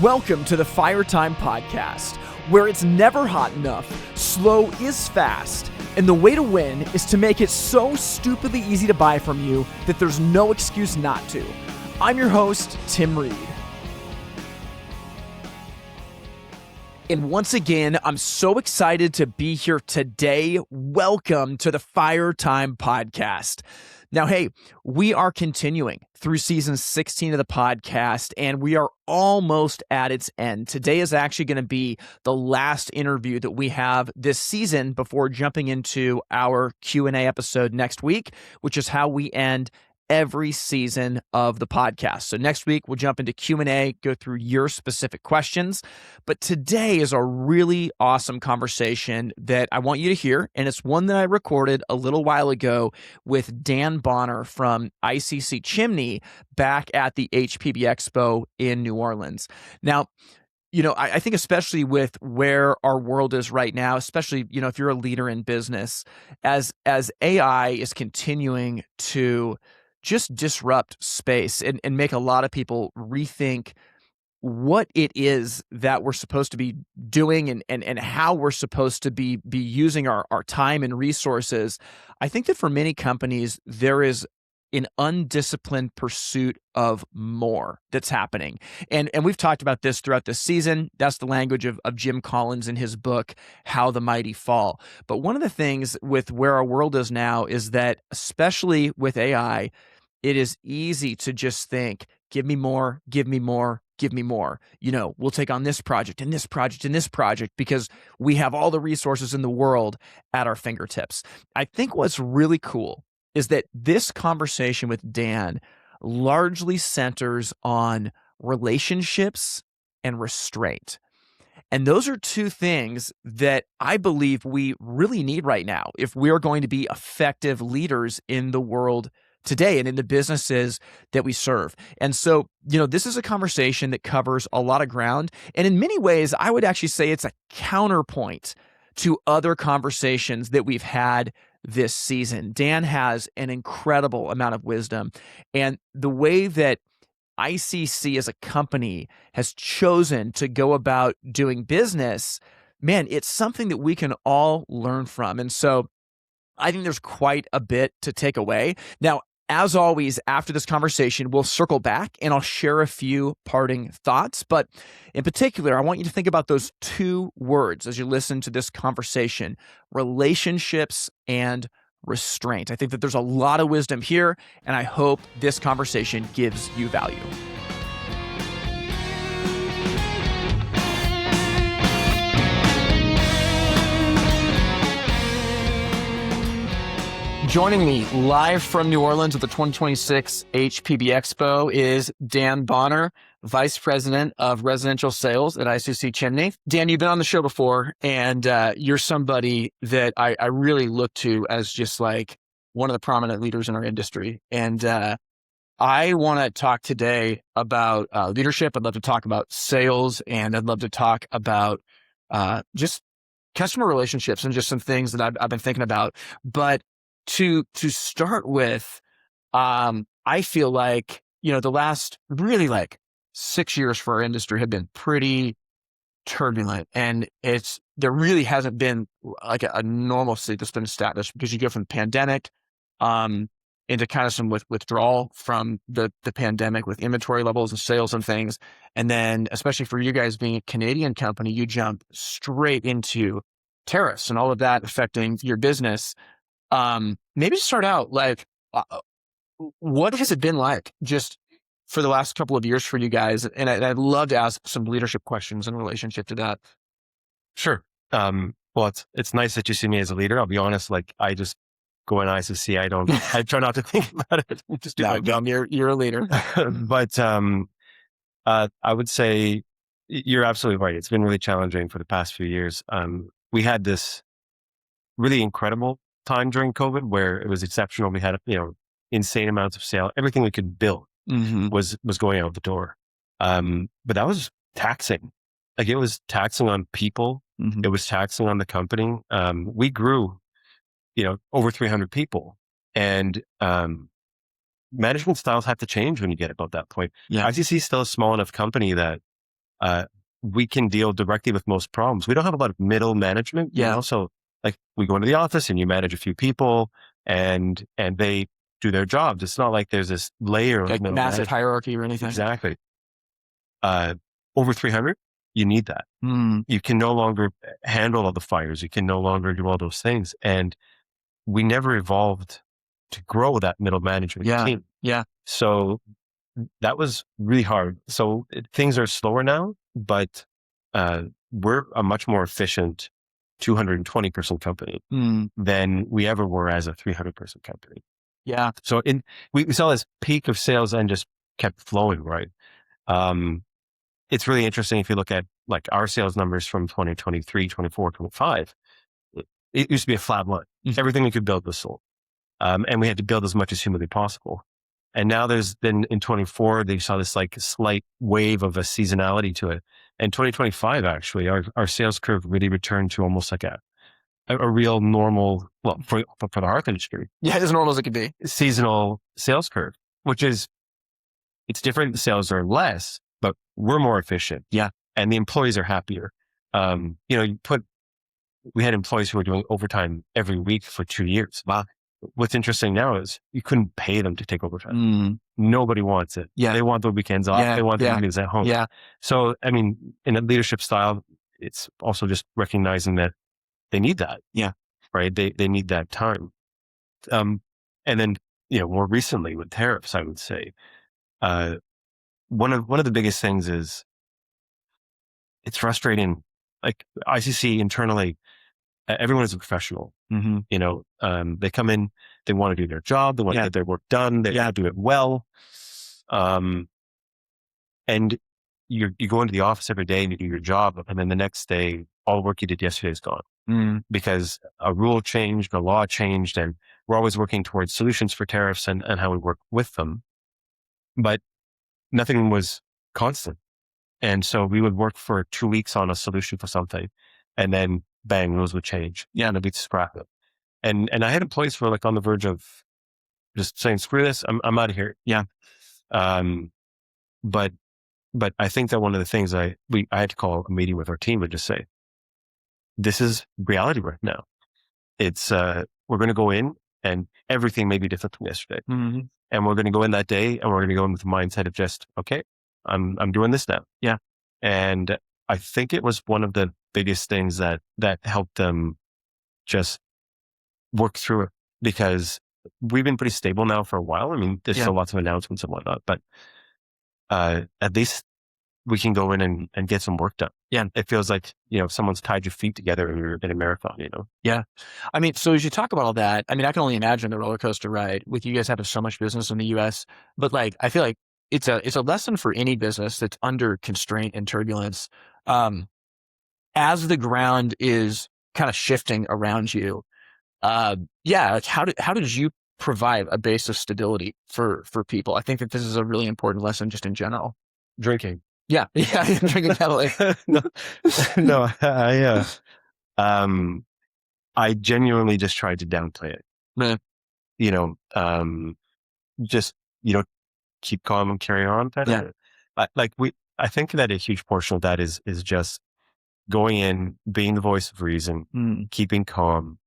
Welcome to the Fire Time Podcast, where it's never hot enough, slow is fast, and the way to win is to make it so stupidly easy to buy from you that there's no excuse not to. I'm your host, Tim Reed. And once again, I'm so excited to be here today. Welcome to the Fire Time Podcast. Now, hey, we are continuing through season 16 of the podcast, and we are almost at its end. Today is actually going to be the last interview that we have this season before jumping into our Q&A episode next week, which is how we end every season of the podcast. So next week, we'll jump into Q&A, go through your specific questions. But today is a really awesome conversation that I want you to hear. And it's one that I recorded a little while ago with Dan Bonar from ICC Chimney back at the HPB Expo in New Orleans. Now, I think especially with where our world is right now, especially, if you're a leader in business, as AI is continuing to just disrupt space and make a lot of people rethink what it is that we're supposed to be doing and how we're supposed to be using our time and resources. I think that for many companies, there is an undisciplined pursuit of more that's happening. And we've talked about this throughout this season. That's the language of Jim Collins in his book, How the Mighty Fall. But one of the things with where our world is now is that, especially with AI, it is easy to just think, give me more, give me more, give me more. We'll take on this project and this project and this project because we have all the resources in the world at our fingertips. I think what's really cool is that this conversation with Dan largely centers on relationships and restraint. And those are two things that I believe we really need right now if we are going to be effective leaders in the world today and in the businesses that we serve. And so, this is a conversation that covers a lot of ground. And in many ways, I would actually say it's a counterpoint to other conversations that we've had this season. Dan has an incredible amount of wisdom. And the way that ICC as a company has chosen to go about doing business, man, it's something that we can all learn from. And so I think there's quite a bit to take away. Now, as always, after this conversation, we'll circle back and I'll share a few parting thoughts. But in particular, I want you to think about those two words as you listen to this conversation: relationships and restraint. I think that there's a lot of wisdom here, and I hope this conversation gives you value. Joining me live from New Orleans at the 2026 HPB Expo is Dan Bonar, Vice President of Residential Sales at ICC Chimney. Dan, you've been on the show before, and you're somebody that I really look to as just like one of the prominent leaders in our industry. And I want to talk today about leadership. I'd love to talk about sales, and I'd love to talk about just customer relationships and just some things that I've been thinking about. But to start with, I feel like, the last really 6 years for our industry have been pretty turbulent, and there really hasn't been a normalcy that's been established because you go from the pandemic, into kind of some withdrawal from the pandemic with inventory levels and sales and things. And then, especially for you guys being a Canadian company, you jump straight into tariffs and all of that affecting your business. Maybe start out what has it been like just for the last couple of years for you guys? And I'd love to ask some leadership questions in relationship to that. Sure. Well, it's nice that you see me as a leader. I'll be honest. I just go in ICC. I try not to think about it. Just do you're a leader. But, I would say you're absolutely right. It's been really challenging for the past few years. We had this really incredible time during COVID where it was exceptional. We had, insane amounts of sale. Everything we could build was going out the door. But that was taxing. It was taxing on people. It was taxing on the company. We grew, over 300 people, and management styles have to change when you get about that point. Yeah. ICC is still a small enough company that we can deal directly with most problems. We don't have a lot of middle management. Yeah. So like we go into the office and you manage a few people and they do their jobs. It's not like there's this layer Like of middle massive management. hierarchy or anything. Exactly. Over 300, you need that. Mm. You can no longer handle all the fires. You can no longer do all those things. And we never evolved to grow that middle management team. Yeah. So that was really hard. So things are slower now, but we're a much more efficient 220-person company than we ever were as a 300-person company. Yeah. So we saw this peak of sales and just kept flowing, right? It's really interesting if you look at like our sales numbers from 2023, 24, 25. It used to be a flat line. Everything we could build was sold. And we had to build as much as humanly possible. And now there's been in 24, they saw this like slight wave of a seasonality to it. And 2025, actually, our sales curve really returned to almost like a real normal, well, for the hearth industry. Yeah, as normal as it could be. Seasonal sales curve, which is, it's different. The sales are less, but we're more efficient. Yeah. And the employees are happier. We had employees who were doing overtime every week for 2 years. Wow. What's interesting now is you couldn't pay them to take overtime. Nobody wants it. Yeah. They want the weekends off. Yeah. They want the evenings at home. Yeah. So, I mean, in a leadership style, it's also just recognizing that they need that. Yeah. Right. They need that time. And then, more recently with tariffs, I would say, one of the biggest things is it's frustrating. Like ICC internally, everyone is a professional. They come in, they want to do their job, they want to get their work done, they do it well. And you go into the office every day and you do your job, and then the next day, all the work you did yesterday is gone because a rule changed, a law changed, and we're always working towards solutions for tariffs and how we work with them. But nothing was constant. And so we would work for 2 weeks on a solution for something, and then bang, rules would change. Yeah, and it'd be scrap it. And I had employees who were like on the verge of just saying, screw this, I'm out of here. Yeah. But I think that one of the things I had to call a meeting with our team and just say, this is reality right now. It's, we're going to go in and everything may be different from yesterday. And we're going to go in that day and we're going to go in with the mindset of just, okay, I'm doing this now. Yeah. And I think it was one of the biggest things that helped them just work through it, because we've been pretty stable now for a while. I mean, there's still lots of announcements and whatnot, but at least we can go in and get some work done. Yeah. It feels like, someone's tied your feet together and you're in a marathon, Yeah. I mean, so as you talk about all that, I mean, I can only imagine the roller coaster ride with you guys having so much business in the US, but like, I feel like it's a lesson for any business that's under constraint and turbulence. As the ground is kind of shifting around you, like how did you provide a base of stability for people? I think that this is a really important lesson just in general. Drinking. Yeah. Drinking heavily. No, I genuinely just tried to downplay it. Just, keep calm and carry on. Yeah. I think that a huge portion of that is just going in, being the voice of reason, keeping calm.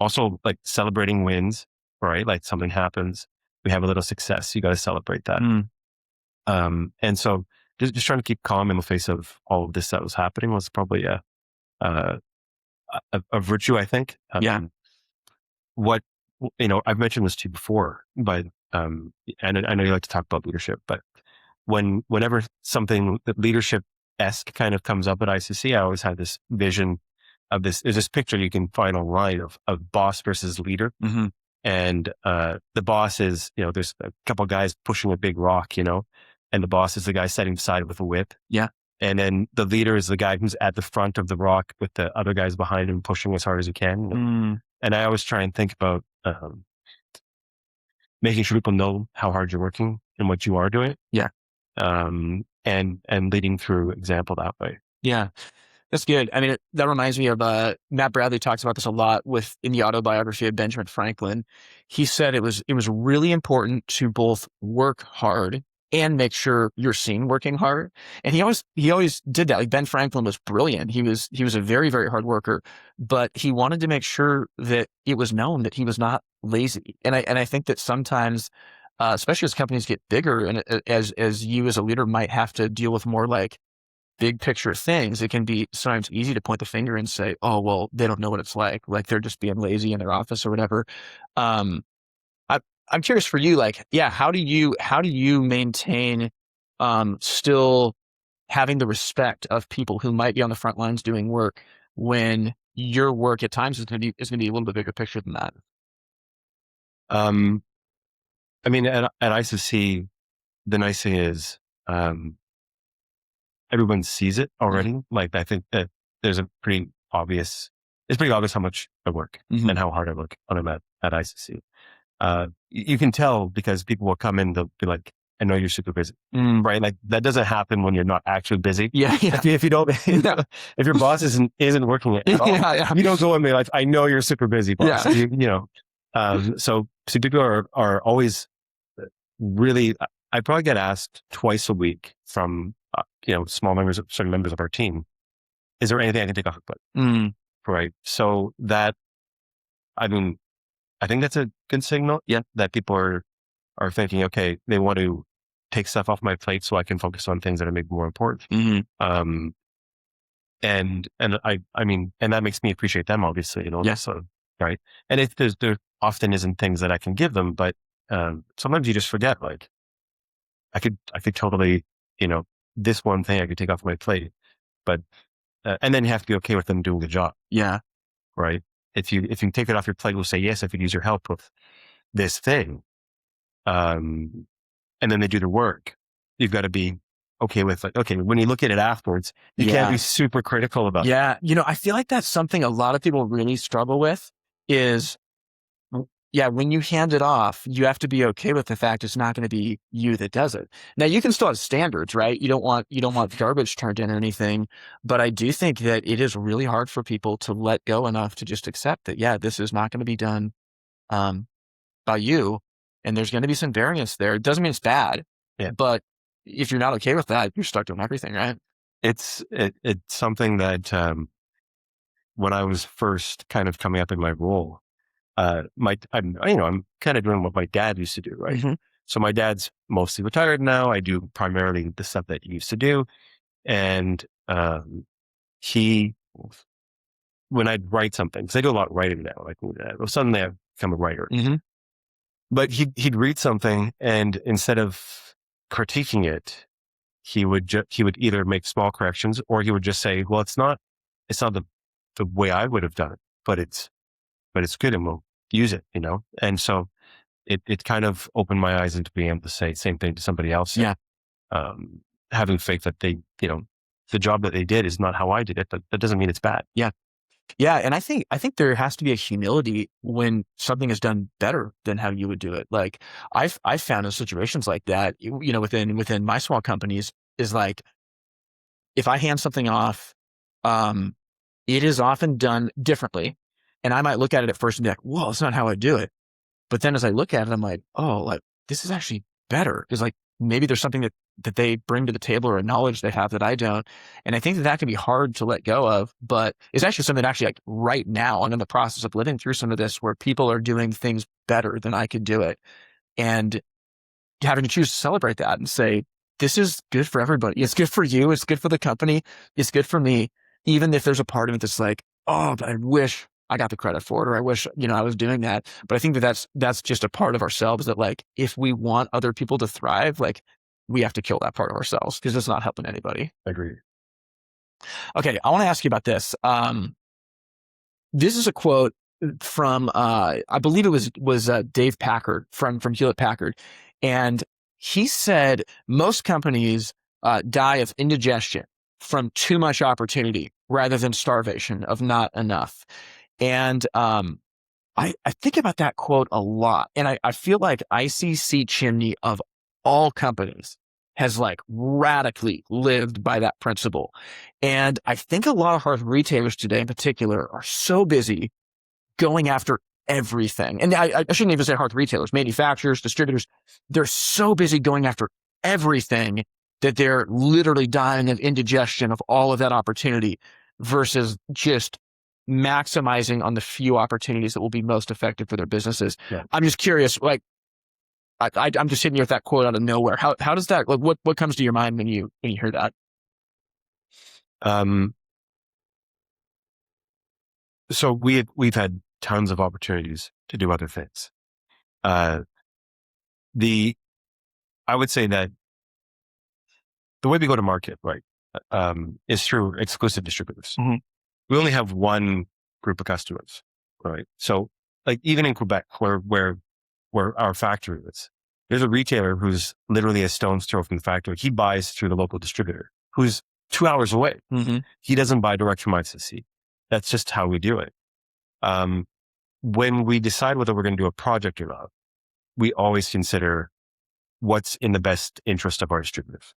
Also like celebrating wins, right? Like something happens, we have a little success, you got to celebrate that. And so just trying to keep calm in the face of all of this that was happening was probably a virtue, I think. What, I've mentioned this to you before, but, and I know you like to talk about leadership, but whenever something that leadership-esque kind of comes up at ICC, I always had this vision of there's this picture you can find online of boss versus leader. And, the boss is, there's a couple of guys pushing a big rock, and the boss is the guy sitting beside it with a whip. Yeah. And then the leader is the guy who's at the front of the rock with the other guys behind him pushing as hard as he can. And I always try and think about, making sure people know how hard you're working and what you are doing. Yeah. And leading through example that way. Yeah. That's good. I mean, that reminds me of Matt Bradley talks about this a lot in the autobiography of Benjamin Franklin. He said it was really important to both work hard and make sure you're seen working hard. And he always did that. Like Ben Franklin was brilliant. He was a very, very hard worker, but he wanted to make sure that it was known that he was not lazy. And I think that sometimes, especially as companies get bigger and as you as a leader might have to deal with more like big picture things, it can be sometimes easy to point the finger and say, oh, well, they don't know what it's like they're just being lazy in their office or whatever. I'm curious for you, like, yeah, how do you maintain still having the respect of people who might be on the front lines doing work when your work at times is going to be a little bit bigger picture than that? Um, I mean, at ICC, the nice thing is everyone sees it already. Like, I think that there's it's pretty obvious how much I work and how hard I work when I'm at ICC. You can tell because people will come in, they'll be like, I know you're super busy, right? Like that doesn't happen when you're not actually busy. Yeah. If you don't, if your boss isn't working at all, you don't go and be like, I know you're super busy, boss. Yeah. So people are always really, I probably get asked twice a week from, certain members of our team, is there anything I can take off the plate? Right. So that, I mean, I think that's a good signal. Yeah. That people are thinking, okay, they want to take stuff off my plate so I can focus on things that are maybe more important. And that makes me appreciate them, obviously, so, right. And there often isn't things that I can give them, but, sometimes you just forget, like, I could totally, this one thing I could take off my plate, but, and then you have to be okay with them doing the job. Yeah. Right. If you take it off your plate, we'll say, yes, I could use your help with this thing. And then they do the work. You've got to be okay with, like, okay, when you look at it afterwards, you can't be super critical about it. Yeah. I feel like that's something a lot of people really struggle with is, when you hand it off, you have to be okay with the fact it's not going to be you that does it. Now you can still have standards, right? You don't want garbage turned in or anything, but I do think that it is really hard for people to let go enough to just accept that, this is not going to be done, by you. And there's going to be some variance there. It doesn't mean it's bad, but if you're not okay with that, you're stuck doing everything, right? It's something that, when I was first kind of coming up in my role, I'm kind of doing what my dad used to do, right? So my dad's mostly retired now. I do primarily the stuff that he used to do. And, when I'd write something, because I do a lot of writing now, like suddenly I've become a writer, but he'd read something and instead of critiquing it, he would either make small corrections or he would just say, well, it's not the way I would have done it, but it's good and we'll use it, And so it kind of opened my eyes into being able to say the same thing to somebody else. Yeah. Having faith that they, the job that they did is not how I did it, but that doesn't mean it's bad. Yeah. Yeah. And I think there has to be a humility when something is done better than how you would do it. Like I've found in situations like that, within my small companies is like, if I hand something off, it is often done differently. And I might look at it at first and be like, whoa, it's not how I do it. But then as I look at it, I'm like, oh, like this is actually better. Because like maybe there's something that they bring to the table or a knowledge they have that I don't. And I think that can be hard to let go of, but it's actually something that actually like right now, I'm in the process of living through some of this where people are doing things better than I could do it. And having to choose to celebrate that and say, this is good for everybody. It's good for you. It's good for the company. It's good for me. Even if there's a part of it that's like, oh, but I wish I got the credit for it, or I wish, I was doing that. But I think that's just a part of ourselves that like, if we want other people to thrive, like we have to kill that part of ourselves because it's not helping anybody. Agreed. Okay. I want to ask you about this. This is a quote from, I believe it was Dave Packard from Hewlett Packard. And he said, most companies die of indigestion from too much opportunity rather than starvation of not enough. And I think about that quote a lot. And I feel like ICC Chimney of all companies has like radically lived by that principle. And I think a lot of hard retailers today in particular are so busy going after everything. And I shouldn't even say hard retailers, manufacturers, distributors, they're so busy going after everything, that they're literally dying of indigestion of all of that opportunity versus just maximizing on the few opportunities that will be most effective for their businesses. Yeah. I'm just curious, like, I'm just sitting here with that quote out of nowhere. How does that, like, what comes to your mind when you hear that? So we've had tons of opportunities to do other things. I would say that the way we go to market, right, is through exclusive distributors. Mm-hmm. We only have one group of customers, right? So, like, even in Quebec, where our factory is, there's a retailer who's literally a stone's throw from the factory. He buys through the local distributor, who's 2 hours away. Mm-hmm. He doesn't buy direct from ICC. That's just how we do it. When we decide whether we're going to do a project or not, we always consider what's in the best interest of our distributors.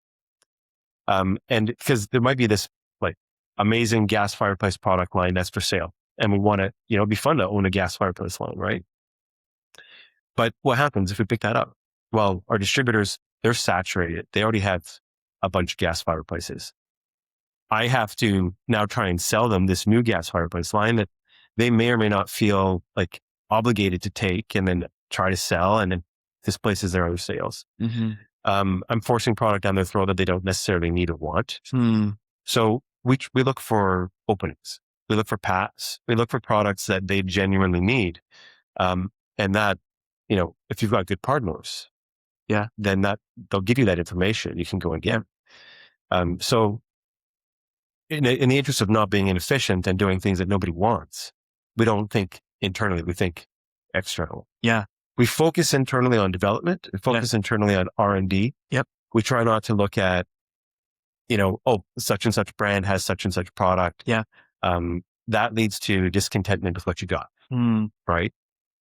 And because there might be this like amazing gas fireplace product line that's for sale, and we want to, it'd be fun to own a gas fireplace line, right? But what happens if we pick that up? Well, our distributors, they're saturated. They already have a bunch of gas fireplaces. I have to now try and sell them this new gas fireplace line that they may or may not feel like obligated to take and then try to sell, and then displaces their other sales. Mm-hmm. I'm forcing product down their throat that they don't necessarily need or want. So we look for openings. We look for paths. We look for products that they genuinely need. And that, if you've got good partners, then they'll give you that information. You can go and get. So in the interest of not being inefficient and doing things that nobody wants, we don't think internally. We think external. Yeah. We focus internally on development. We focus internally on R&D. Yep. We try not to look at, such and such brand has such and such product. Yeah. That leads to discontentment with what you got. Right.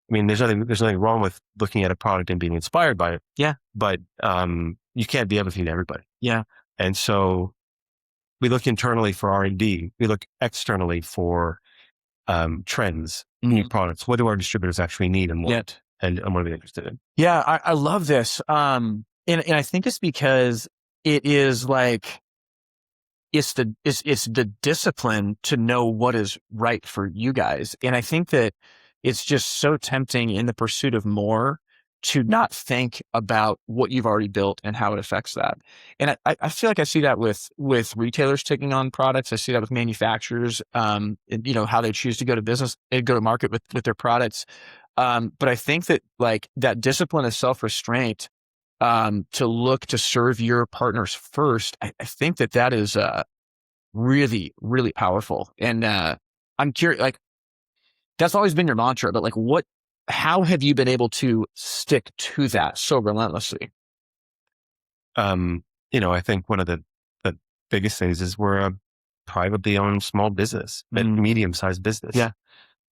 I mean, there's nothing wrong with looking at a product and being inspired by it. Yeah. But you can't be everything to everybody. Yeah. And so we look internally for R&D. We look externally for trends, new products. What do our distributors actually need and want? And what are they interested in? Yeah, I love this. And I think it's because it is like, it's the discipline to know what is right for you guys. And I think that it's just so tempting in the pursuit of more to not think about what you've already built and how it affects that. And I feel like I see that with retailers taking on products. I see that with manufacturers, how they choose to go to market with their products. But I think that like that discipline of self-restraint, to look to serve your partners first, I think that is, really, really powerful. And, I'm curious, like, that's always been your mantra, but like how have you been able to stick to that so relentlessly? I think one of the biggest things is we're a privately owned small business, a medium-sized business. Yeah.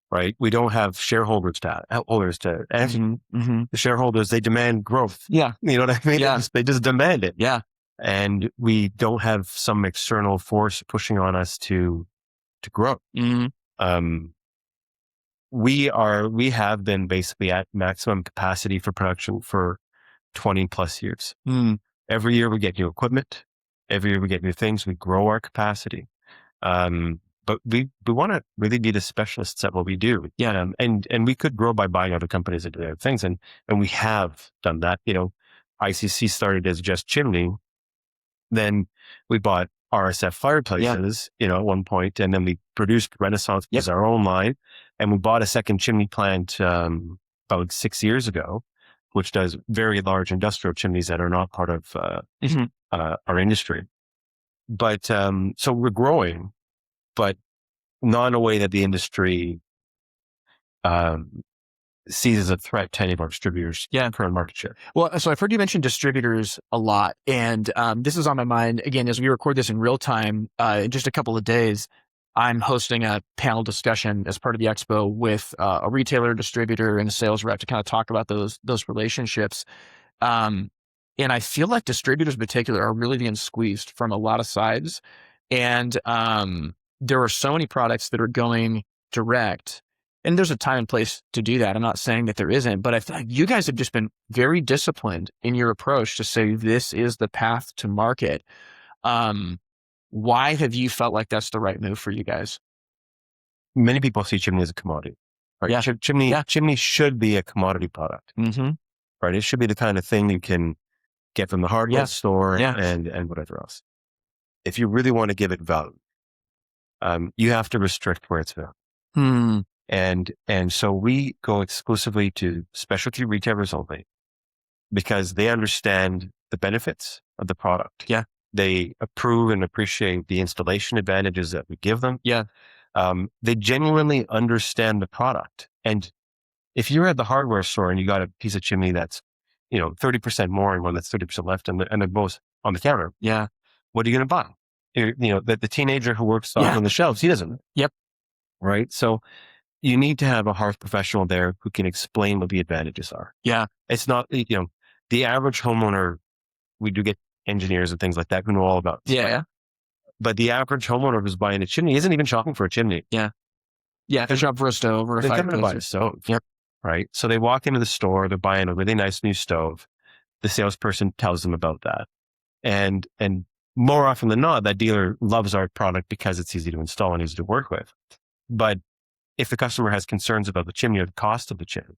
Right. We don't have shareholders to answer. The shareholders, they demand growth. Yeah. You know what I mean? Yeah. They just demand it. Yeah. And we don't have some external force pushing on us to grow. We have been basically at maximum capacity for production for 20 plus years. Every year we get new equipment. Every year we get new things. We grow our capacity. But we want to really be the specialists at what we do. Yeah. And we could grow by buying other companies and doing other things. And we have done that. ICC started as just Chimney. Then we bought RSF fireplaces, at one point, and then we produced Renaissance as our own line. And we bought a second chimney plant, about 6 years ago, which does very large industrial chimneys that are not part of, our industry. But, so we're growing, but not in a way that the industry sees as a threat to any of our distributors' current market share. Well, so I've heard you mention distributors a lot, and this is on my mind again as we record this in real time. In just a couple of days, I'm hosting a panel discussion as part of the expo with a retailer, distributor, and a sales rep to kind of talk about those relationships. And I feel like distributors in particular are really being squeezed from a lot of sides, and there are so many products that are going direct And there's a time and place to do that. I'm not saying that there isn't, but I feel like you guys have just been very disciplined in your approach to say this is the path to market. Why have you felt like that's the right move for you guys? Many people see chimney as a commodity, right? Yeah. Chimney should be a commodity product, right? It should be the kind of thing you can get from the hardware store and whatever else. If you really want to give it value, you have to restrict where it's found. And so we go exclusively to specialty retailers only because they understand the benefits of the product. Yeah. They approve and appreciate the installation advantages that we give them. Yeah. They genuinely understand the product. And if you're at the hardware store and you got a piece of chimney that's, 30% more and one that's 30% left and they're both on the counter. Yeah. What are you going to buy? The teenager who works on the shelves, he doesn't. Yep. Right. So you need to have a hearth professional there who can explain what the advantages are. Yeah. It's not, the average homeowner, we do get engineers and things like that who know all about this. Yeah. But the average homeowner who's buying a chimney isn't even shopping for a chimney. Yeah. Yeah. They're shopping for a stove or a fireplace. They're coming to buy a stove. Yep. Right. So they walk into the store, they're buying a really nice new stove. The salesperson tells them about that. And more often than not, that dealer loves our product because it's easy to install and easy to work with. But if the customer has concerns about the chimney or the cost of the chimney,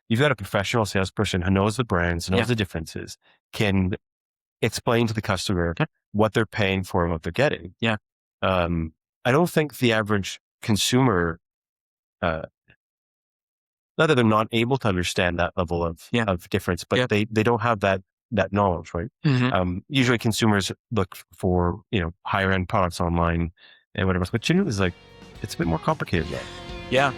you've got a professional salesperson who knows the brands, knows the differences, can explain to the customer what they're paying for and what they're getting. Yeah. I don't think the average consumer, not that they're not able to understand that level of difference, but they don't have that knowledge, right? Usually consumers look for, higher end products online and whatever. But chimney is it's a bit more complicated though. Yeah.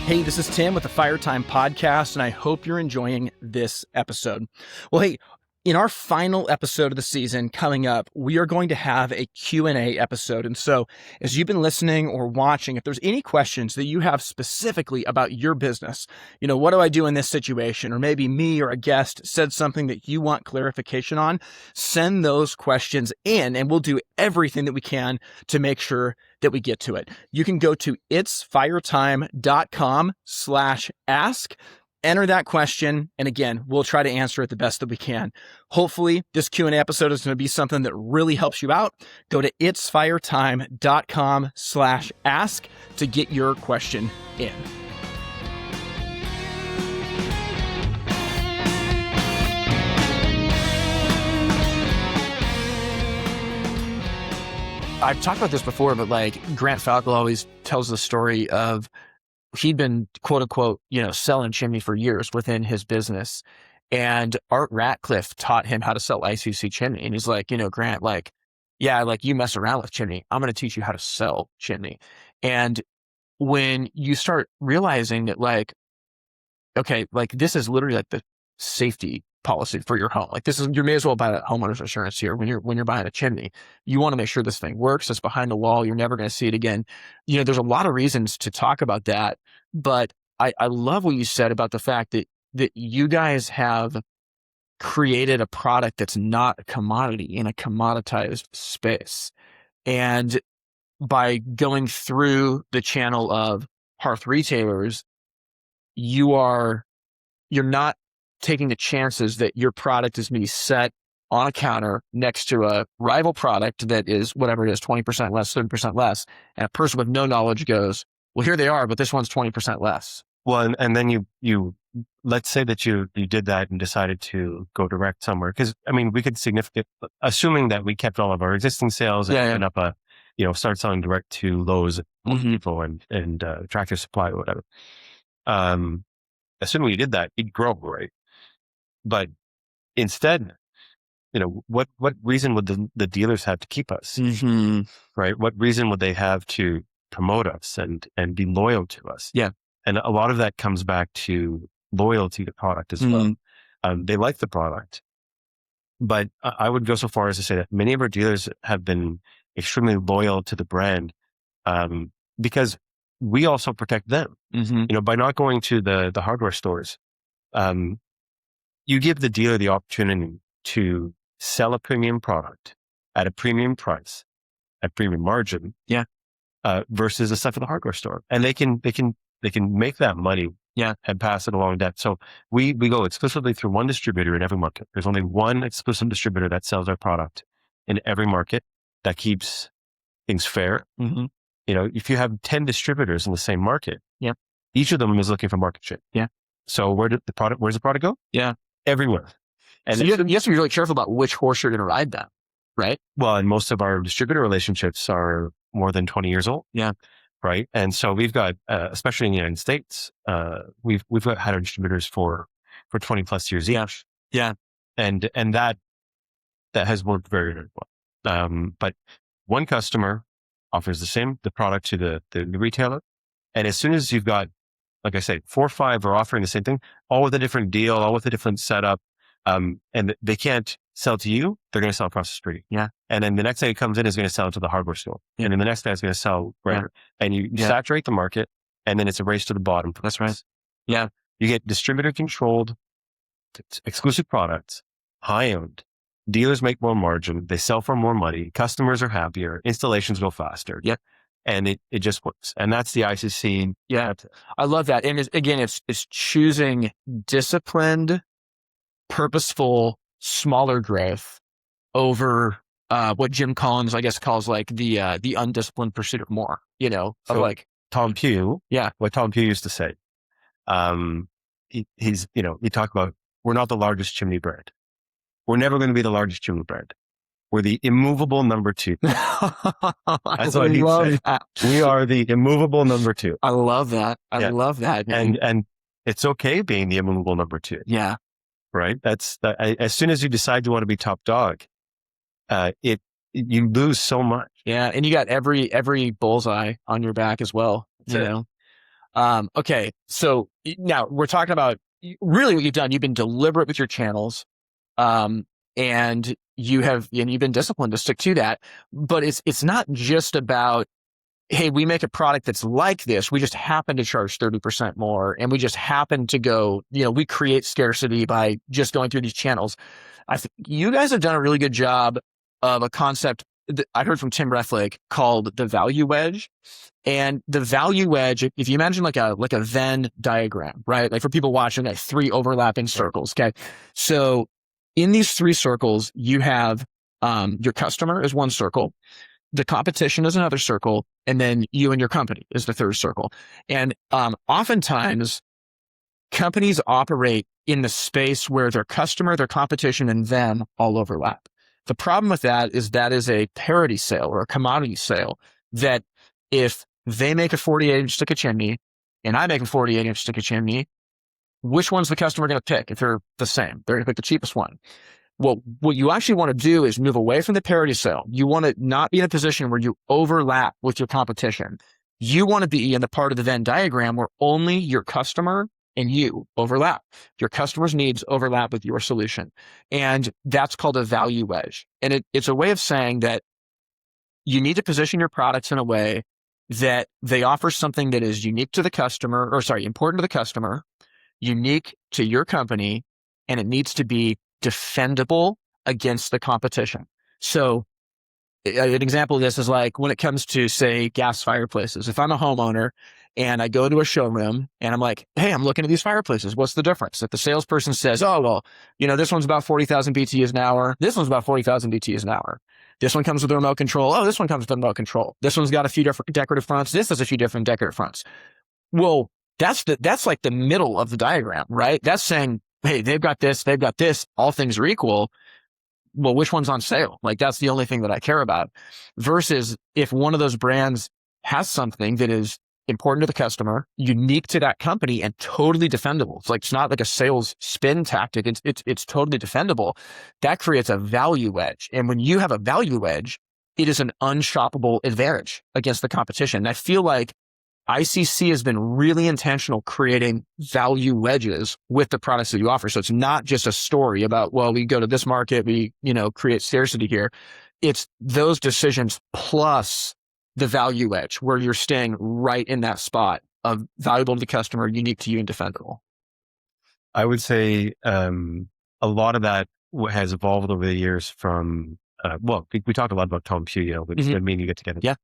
Hey, this is Tim with the Fire Time Podcast, and I hope you're enjoying this episode. Well, hey, in our final episode of the season coming up, we are going to have a Q&A episode. And so as you've been listening or watching, if there's any questions that you have specifically about your business, what do I do in this situation? Or maybe me or a guest said something that you want clarification on, send those questions in and we'll do everything that we can to make sure that we get to it. You can go to itsfiretime.com/ask. Enter that question, and again, we'll try to answer it the best that we can. Hopefully, this Q&A episode is going to be something that really helps you out. Go to itsfiretime.com/ask to get your question in. I've talked about this before, but Grant Falco always tells the story of he'd been quote unquote, selling chimney for years within his business. And Art Ratcliffe taught him how to sell ICC Chimney. And he's like, Grant, you mess around with chimney. I'm going to teach you how to sell chimney. And when you start realizing that this is literally the safety policy for your home. You may as well buy that homeowner's insurance here when you're buying a chimney. You want to make sure this thing works. It's behind the wall. You're never going to see it again. There's a lot of reasons to talk about that, but I love what you said about the fact that you guys have created a product that's not a commodity in a commoditized space. And by going through the channel of hearth retailers, you're not taking the chances that your product is going to be set on a counter next to a rival product that is whatever it is, 20% less, 30% less. And a person with no knowledge goes, well, here they are, but this one's 20% less. Well, and then you let's say that you did that and decided to go direct somewhere. Cause we could assuming that we kept all of our existing sales and up start selling direct to Lowe's people and Tractor Supply or whatever. Assuming you did that, you'd grow, right? But instead, what reason would the dealers have to keep us, right? What reason would they have to promote us and be loyal to us? Yeah. And a lot of that comes back to loyalty to product as well. They like the product, but I would go so far as to say that many of our dealers have been extremely loyal to the brand because we also protect them. By not going to the hardware stores, you give the dealer the opportunity to sell a premium product at a premium price, at premium margin, versus the stuff at the hardware store, and they can make that money, and pass it along that. So we go exclusively through one distributor in every market. There's only one exclusive distributor that sells our product in every market. That keeps things fair. Mm-hmm. If you have 10 distributors in the same market, each of them is looking for market share. Yeah. So where's the product go? Yeah. Everywhere. And so you have to be really careful about which horse you're going to ride then, right? Well, and most of our distributor relationships are more than 20 years old. Yeah. Right. And so we've got, especially in the United States, we've had our distributors for 20 plus years each. Yeah. And that has worked very, very well. But one customer offers the product to the retailer. And as soon as you've got, like I say, 4 or 5 are offering the same thing, all with a different deal, all with a different setup, and they can't sell to you, they're going to sell across the street. Yeah. And then the next guy who comes in is going to sell to the hardware store. Yeah. And then the next guy is going to sell greater. Yeah. And you saturate the market, and then it's a race to the bottom. That's right. Yeah. You get distributor controlled, exclusive products, high owned. Dealers make more margin. They sell for more money. Customers are happier. Installations go faster. Yeah. And it just works. And that's the ICC. Yeah. I love that. And it's choosing disciplined, purposeful, smaller growth over what Jim Collins, I guess, calls like the undisciplined pursuit of more, of like Tom Pugh. Yeah. What Tom Pugh used to say. He talked about, we're not the largest chimney brand. We're never going to be the largest chimney brand. We're the immovable number 2. That's what he said. We are the immovable number 2. I love that. I love that. And it's okay being the immovable number 2. Yeah. Right. As soon as you decide you want to be top dog, you lose so much. Yeah. And you got every bullseye on your back as well. Okay. So now we're talking about really what you've done. You've been deliberate with your channels. And you've been disciplined to stick to that, but it's not just about, hey, we make a product that's like this. We just happen to charge 30% more. And we just happen to go, we create scarcity by just going through these channels. I think you guys have done a really good job of a concept that I heard from Tim Reflake called the value wedge. And the value wedge, if you imagine like a Venn diagram, right? Like for people watching, like 3 overlapping circles. Okay. So in these 3 circles, you have your customer is one circle, the competition is another circle, and then you and your company is the third circle. And oftentimes, companies operate in the space where their customer, their competition, and them all overlap. The problem with that is a parity sale or a commodity sale that if they make a 48-inch stick of chimney and I make a 48-inch stick of chimney, which one's the customer going to pick if they're the same? They're going to pick the cheapest one. Well, what you actually want to do is move away from the parity sale. You want to not be in a position where you overlap with your competition. You want to be in the part of the Venn diagram where only your customer and you overlap. Your customer's needs overlap with your solution. And that's called a value wedge. And it's a way of saying that you need to position your products in a way that they offer something that is unique to the customer, important to the customer, unique to your company, and it needs to be defendable against the competition. So an example of this is like when it comes to, say, gas fireplaces. If I'm a homeowner and I go to a showroom and I'm like, hey, I'm looking at these fireplaces. What's the difference? If the salesperson says, oh, well, this one's about 40,000 BTUs an hour. This one's about 40,000 BTUs an hour. This one comes with a remote control. Oh, this one comes with a remote control. This one's got a few different decorative fronts. This has a few different decorative fronts. Well, that's like the middle of the diagram, right? That's saying, hey, they've got this, all things are equal. Well, which one's on sale? Like that's the only thing that I care about. Versus if one of those brands has something that is important to the customer, unique to that company, and totally defendable. It's not like a sales spin tactic. It's totally defendable. That creates a value wedge. And when you have a value wedge, it is an unshoppable advantage against the competition. And I feel like ICC has been really intentional creating value wedges with the products that you offer. So it's not just a story about, well, we go to this market, we, create scarcity here. It's those decisions plus the value wedge where you're staying right in that spot of valuable to the customer, unique to you, and defendable. I would say a lot of that has evolved over the years from, we talk a lot about Tom Pugh, which Mhm. I mean, you get together. Yeah.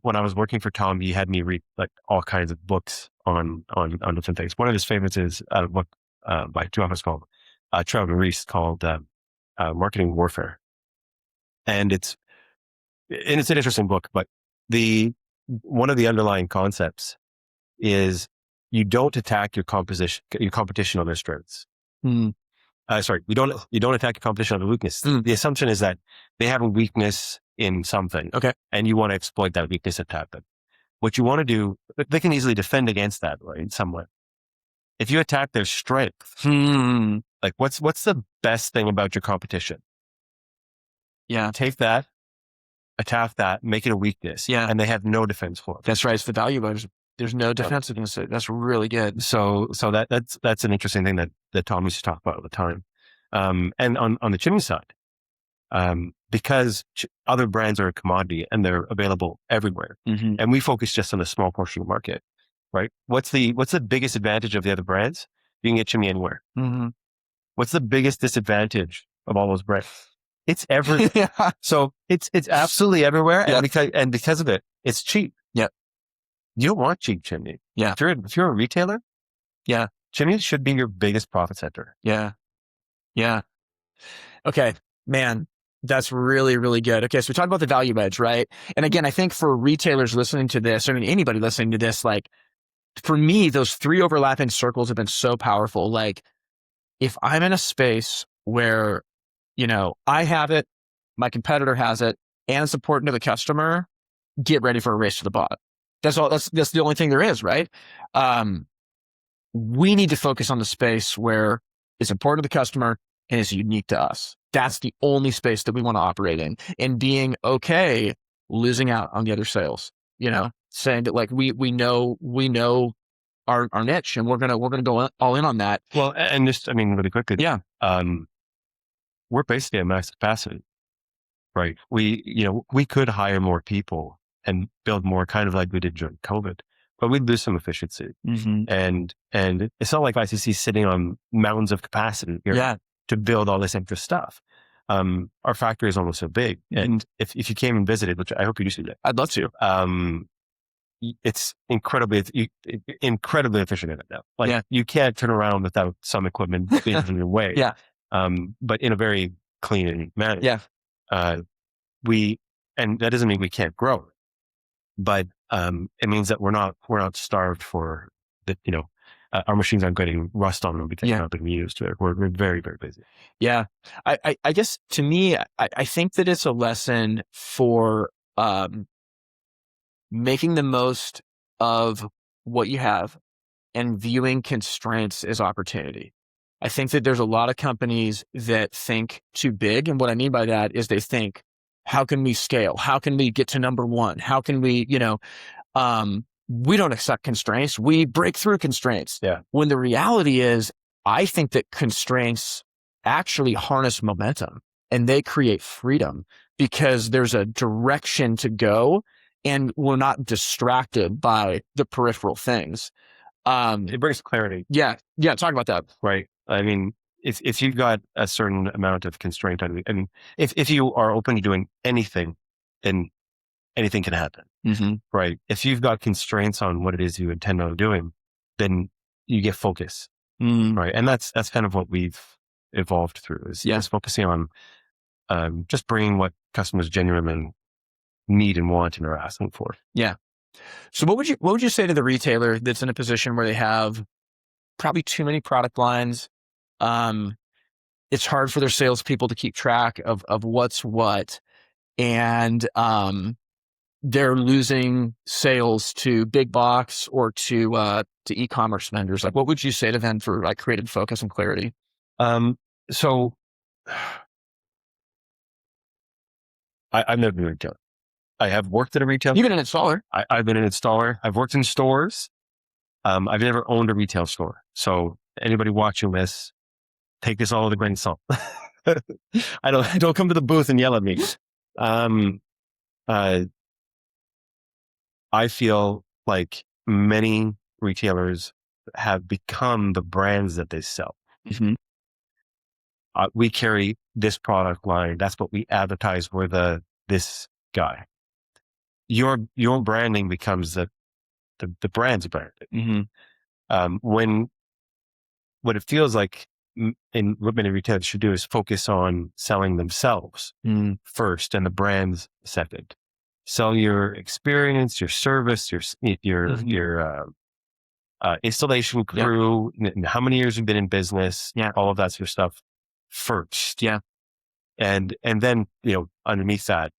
When I was working for Tom, he had me read like all kinds of books on different things. One of his favorites is a book by two authors called Trevor Reese called Marketing Warfare, and it's an interesting book. But one of the underlying concepts is you don't attack your competition on their strengths. Mm. You don't attack your competition on their weakness. The assumption is that they have a weakness in something, Okay. and you want to exploit that weakness, attack them. What you want to do, they can easily defend against that, right? Somewhat. If you attack their strength, like what's the best thing about your competition? Yeah. Take that, attack that, make it a weakness. Yeah. And they have no defense for it. That's right. It's the value budget. There's no defense against it. That's really good. So that's an interesting thing that Tom used to talk about all the time. And on the chimney side, because other brands are a commodity and they're available everywhere, and we focus just on a small portion of the market, right? What's the biggest advantage of the other brands? You can get chimney anywhere. What's the biggest disadvantage of all those brands? It's everywhere. Yeah. So it's absolutely everywhere, Yeah. and because of it, it's cheap. Yeah. You don't want cheap chimney. Yeah. If you're a retailer, yeah, chimney should be your biggest profit center. Yeah. Yeah. Okay, man, that's really, really good. Okay, so we talked about the value edge, right? And again, I think for retailers listening to this, I mean, anybody listening to this, like for me, those three overlapping circles have been so powerful. Like if I'm in a space where, I have it, my competitor has it, and it's important to the customer, get ready for a race to the bottom. That's all. That's the only thing there is, right? We need to focus on the space where it's important to the customer and is unique to us. That's the only space that we want to operate in, and being okay losing out on the other sales. Saying that like we know our niche, and we're gonna go all in on that. Well, and just really quickly, Yeah. We're basically at max capacity, right? We could hire more people and build more, kind of like we did during COVID, but we'd lose some efficiency. And it's not like ICC is sitting on mountains of capacity here to build all this extra stuff. Our factory is almost so big. And if you came and visited, which I hope you do today, I'd love to. It's incredibly efficient in it now. Like you can't turn around without some equipment being in your way. But in a very clean manner. And that doesn't mean we can't grow, but it means that we're not starved for that. Our machines aren't getting rust on them because they're not being used. We're very, very busy. Yeah, I guess to me, I think that it's a lesson for making the most of what you have and viewing constraints as opportunity. I think that there's a lot of companies that think too big. And what I mean by that is they think, how can we scale? How can we get to number one? How can we, we don't accept constraints. We break through constraints. When the reality is, I think that constraints actually harness momentum and they create freedom because there's a direction to go and we're not distracted by the peripheral things. It brings clarity. Yeah. Talk about that. Right. I mean, if you've got a certain amount of constraint on it, and if you are open to doing anything, then anything can happen. Right. If you've got constraints on what it is you intend on doing, then you get focus. Right. And that's kind of what we've evolved through is focusing on just bringing what customers genuinely need and want and are asking for. Yeah. So what would you say to the retailer that's in a position where they have probably too many product lines? It's hard for their salespeople to keep track of what's what, and they're losing sales to big box or to e-commerce vendors. Like, what would you say to them for like creative focus and clarity? So I've never been a retailer. I have worked at a retailer. You've been an installer. I've been an installer. I've worked in stores. I've never owned a retail store. So anybody watching this, take this all with a grain of salt. Don't come to the booth and yell at me. I feel like many retailers have become the brands that they sell. we carry this product line. That's what we advertise. We're this guy. Your branding becomes the brand's branding. When what it feels like in what many retailers should do is focus on selling themselves first and the brands second. Sell your experience, your service, your installation crew, how many years you've been in business, all of that sort of stuff first. And then, underneath that,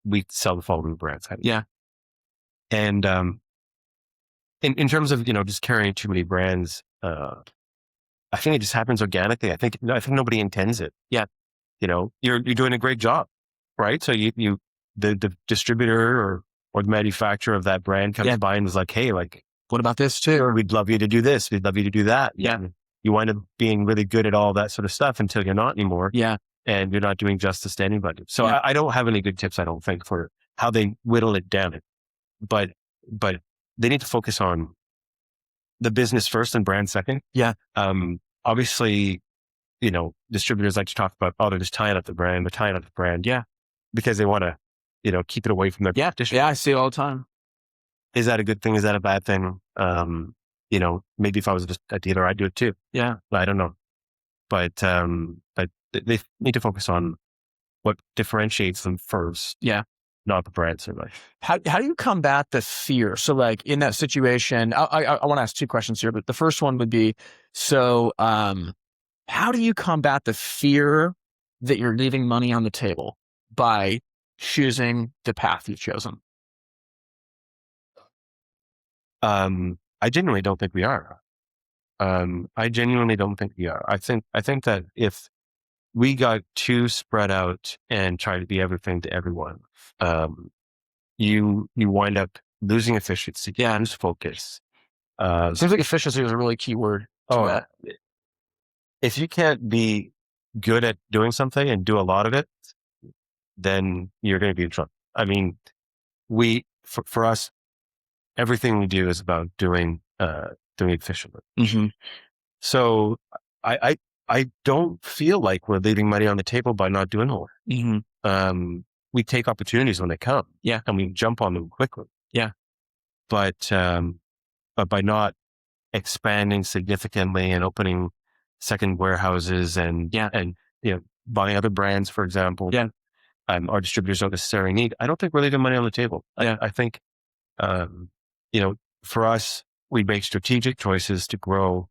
we sell the following brands. And in terms of, just carrying too many brands, I think it just happens organically. I think nobody intends it. You're doing a great job, right? So the distributor or the manufacturer of that brand comes by and is like, hey, like, what about this too? We'd love you to do this. We'd love you to do that. You wind up being really good at all that sort of stuff until you're not anymore. And you're not doing justice to anybody. So I don't have any good tips, I don't think, for how they whittle it down. But they need to focus on the business first and brand second. Obviously, distributors like to talk about, they're just tying up the brand. They're tying up the brand. Because they want to, keep it away from their competition. I see it all the time. Is that a good thing? Is that a bad thing? Maybe if I was just a dealer, I'd do it too. I don't know. But they need to focus on what differentiates them first. Not the brand so much. How do you combat the fear? So like in that situation, I want to ask two questions here, but the first one would be, how do you combat the fear that you're leaving money on the table by choosing the path you've chosen? I genuinely don't think we are. I genuinely don't think we are. I think that if we got too spread out and tried to be everything to everyone, you wind up losing efficiency, lose focus. Seems like efficiency is a really key word. If you can't be good at doing something and do a lot of it, then you're going to be in trouble. I mean, for us, everything we do is about doing efficiently. So I don't feel like we're leaving money on the table by not doing more. We take opportunities when they come, and we jump on them quickly. But by not expanding significantly and opening second warehouses and buying other brands, for example, our distributors don't necessarily need. I don't think we're leaving money on the table. I think for us, we make strategic choices to grow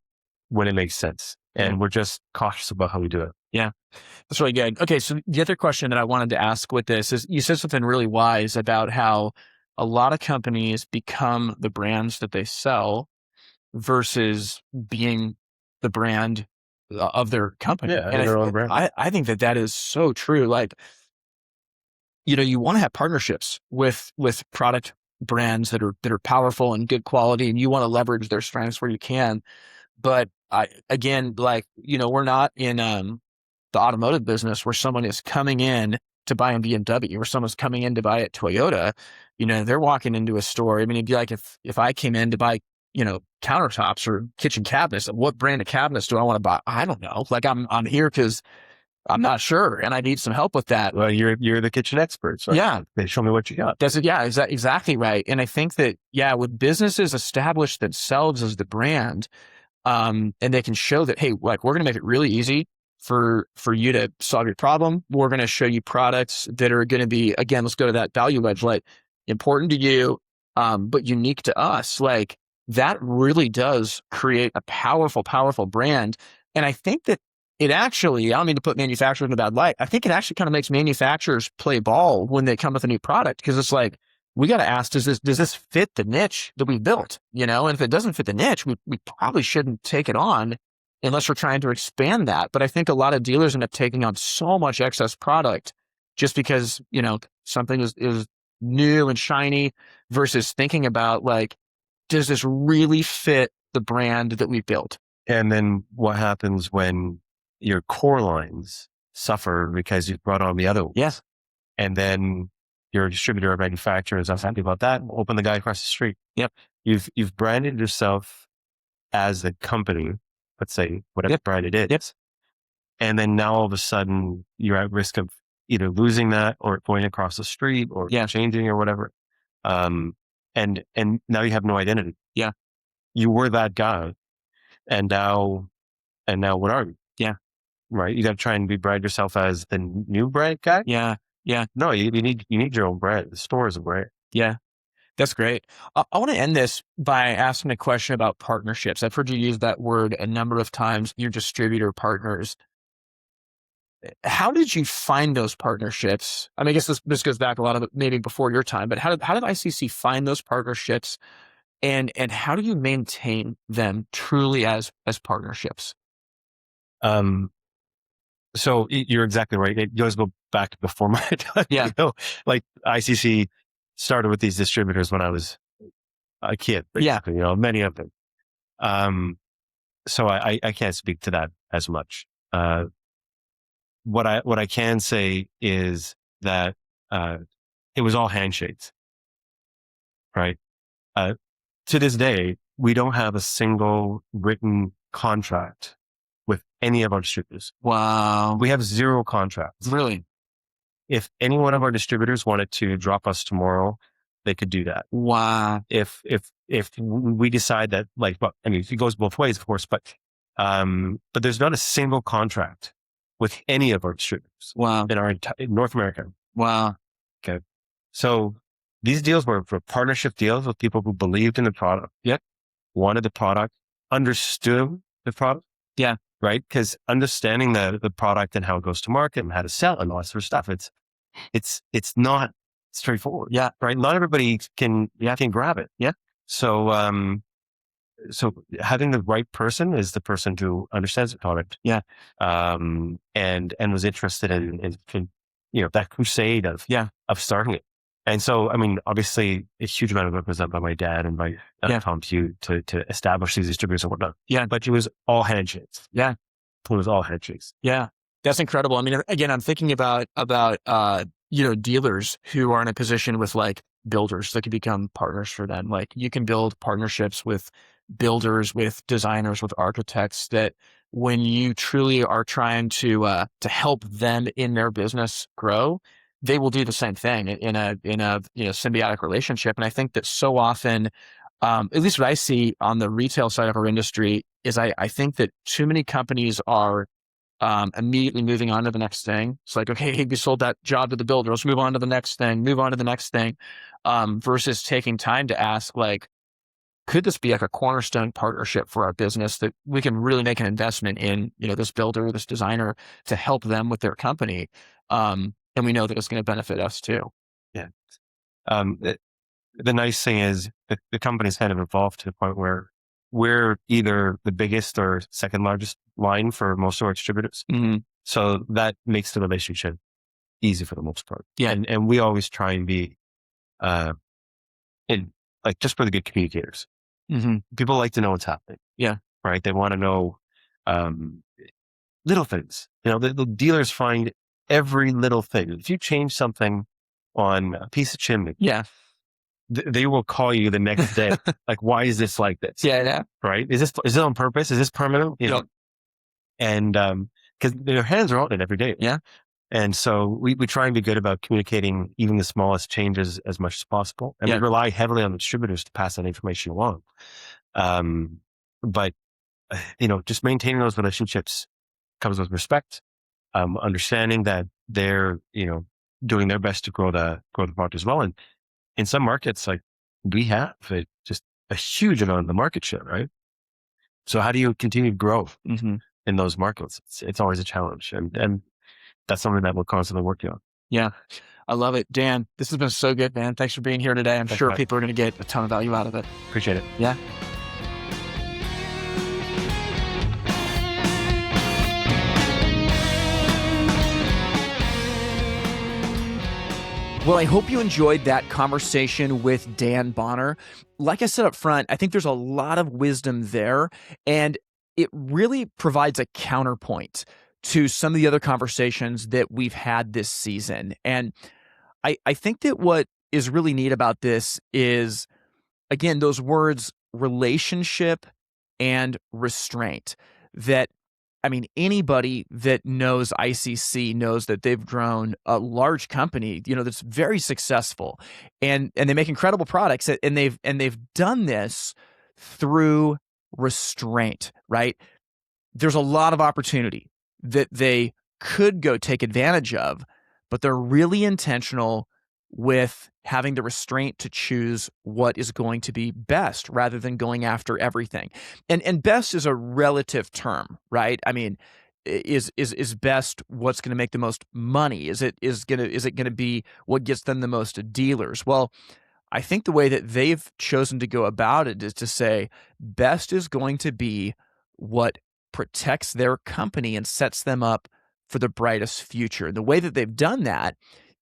when it makes sense. And we're just cautious about how we do it. That's really good. Okay. So the other question that I wanted to ask with this is, you said something really wise about how a lot of companies become the brands that they sell versus being the brand of their company. And their own brand. I think that is so true. Like, you want to have partnerships with product brands that are powerful and good quality, and you want to leverage their strengths where you can. But we're not in the automotive business where someone is coming in to buy a BMW or someone's coming in to buy a Toyota. They're walking into a store. I mean, it'd be like if I came in to buy, countertops or kitchen cabinets, what brand of cabinets do I want to buy? I don't know. Like I'm here because I'm not sure, and I need some help with that. Well, you're the kitchen expert. So they show me what you got. That's it. Yeah, exactly right. And I think that, when businesses establish themselves as the brand, and they can show that, hey, like we're going to make it really easy for you to solve your problem. We're going to show you products that are going to be, again, let's go to that value wedge, like important to you, but unique to us. Like that really does create a powerful, powerful brand. And I think that it actually, I don't mean to put manufacturers in a bad light. I think it actually kind of makes manufacturers play ball when they come with a new product, because it's like, we got to ask, does this fit the niche that we built? And if it doesn't fit the niche, we probably shouldn't take it on unless we're trying to expand that. But I think a lot of dealers end up taking on so much excess product just because, something is new and shiny versus thinking about like, does this really fit the brand that we built? And then what happens when your core lines suffer because you've brought on the other ones? Yes. And then your distributor or manufacturer is unhappy about that. Open the guy across the street. You've branded yourself as a company, let's say whatever brand it is. And then now all of a sudden you're at risk of either losing that or going across the street or changing or whatever. And now you have no identity. Yeah. You were that guy. And now what are you? Yeah. Right. You got to try and brand yourself as the new brand guy. Yeah. Yeah. No, you need your own brand. The store is a brand. Yeah. That's great. I want to end this by asking a question about partnerships. I've heard you use that word a number of times, your distributor partners. How did you find those partnerships? I mean, I guess this goes back a lot of it, maybe before your time, but how did ICC find those partnerships, and how do you maintain them truly as partnerships? So you're exactly right. It does go back to before my time. Yeah. Like ICC started with these distributors when I was a kid. Basically, many of them. So I can't speak to that as much. What I can say is that it was all handshakes, right? To this day, we don't have a single written contract with any of our distributors. Wow. We have zero contracts. Really? If any one of our distributors wanted to drop us tomorrow, they could do that. Wow. If we decide that, it goes both ways, of course, but there's not a single contract with any of our distributors. Wow. In North America. Wow. Okay. So these deals were for partnership deals with people who believed in the product. Yep. Wanted the product, understood the product. Yeah. Right. Because understanding the product and how it goes to market and how to sell and all that sort of stuff, it's not straightforward. Yeah. Right. Not everybody can grab it. Yeah. So, so having the right person is the person who understands the product. Yeah. And was interested in that crusade of starting it. And so, I mean, obviously a huge amount of it was done by my dad and by Tom Pugh to establish these distributors and whatnot. Yeah. But it was all handshakes. Yeah. It was all handshakes. Yeah. That's incredible. I mean, again, I'm thinking about dealers who are in a position with like builders that could become partners for them. Like you can build partnerships with builders, with designers, with architects that when you truly are trying to help them in their business grow, they will do the same thing in a symbiotic relationship. And I think that so often, at least what I see on the retail side of our industry is I think that too many companies are immediately moving on to the next thing. It's like, okay, hey, we sold that job to the builder. Let's move on to the next thing, versus taking time to ask, like, could this be like a cornerstone partnership for our business that we can really make an investment in, this builder, this designer to help them with their company. And we know that it's going to benefit us too. Yeah. The nice thing is the company's kind of evolved to the point where we're either the biggest or second largest line for most of our distributors. Mm-hmm. So that makes the relationship easy for the most part. Yeah. And we always try and be, just really good communicators. Mm-hmm. People like to know what's happening. Yeah. Right. They want to know, little things. The dealers find every little thing. If you change something on a piece of chimney, they will call you the next day. Like, why is this like this? Yeah. Right? Is it on purpose? Is this permanent? And because their hands are on it every day. Yeah. And so we try and be good about communicating even the smallest changes as much as possible. And we rely heavily on the distributors to pass that information along. But just maintaining those relationships comes with respect, understanding that they're, doing their best to grow the market as well. And in some markets, like we have just a huge amount of the market share, right? So how do you continue to grow in those markets? It's always a challenge. And that's something that we're constantly working on. Yeah. I love it. Dan, this has been so good, man. Thanks for being here today. I'm sure people are going to get a ton of value out of it. Appreciate it. Yeah. Well, I hope you enjoyed that conversation with Dan Bonar. Like I said up front, I think there's a lot of wisdom there, and it really provides a counterpoint to some of the other conversations that we've had this season. And I think that what is really neat about this is, again, those words relationship and restraint, that I mean, anybody that knows ICC knows that they've grown a large company, that's very successful, and they make incredible products, and they've done this through restraint, right? There's a lot of opportunity that they could go take advantage of, but they're really intentional with having the restraint to choose what is going to be best rather than going after everything. And best is a relative term, right? I mean, is best what's going to make the most money? Is it going to be what gets them the most dealers? Well, I think the way that they've chosen to go about it is to say best is going to be what protects their company and sets them up for the brightest future. The way that they've done that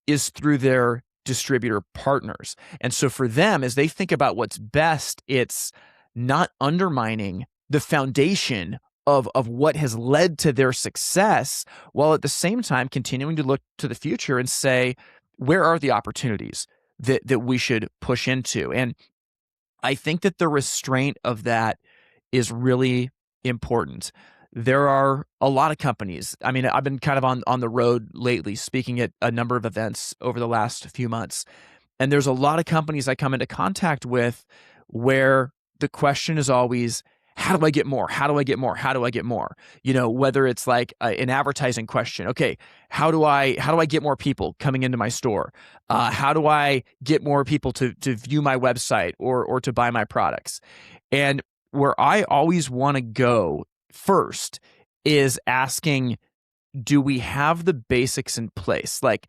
is through their distributor partners. And so for them, as they think about what's best, it's not undermining the foundation of what has led to their success, while at the same time continuing to look to the future and say, where are the opportunities that we should push into? And I think that the restraint of that is really important. There are a lot of companies. I mean, I've been kind of on the road lately, speaking at a number of events over the last few months. And there's a lot of companies I come into contact with where the question is always, how do I get more? How do I get more? How do I get more? Whether it's like an advertising question. Okay, how do I get more people coming into my store? How do I get more people to view my website or to buy my products? And where I always want to go first is asking, do we have the basics in place? Like,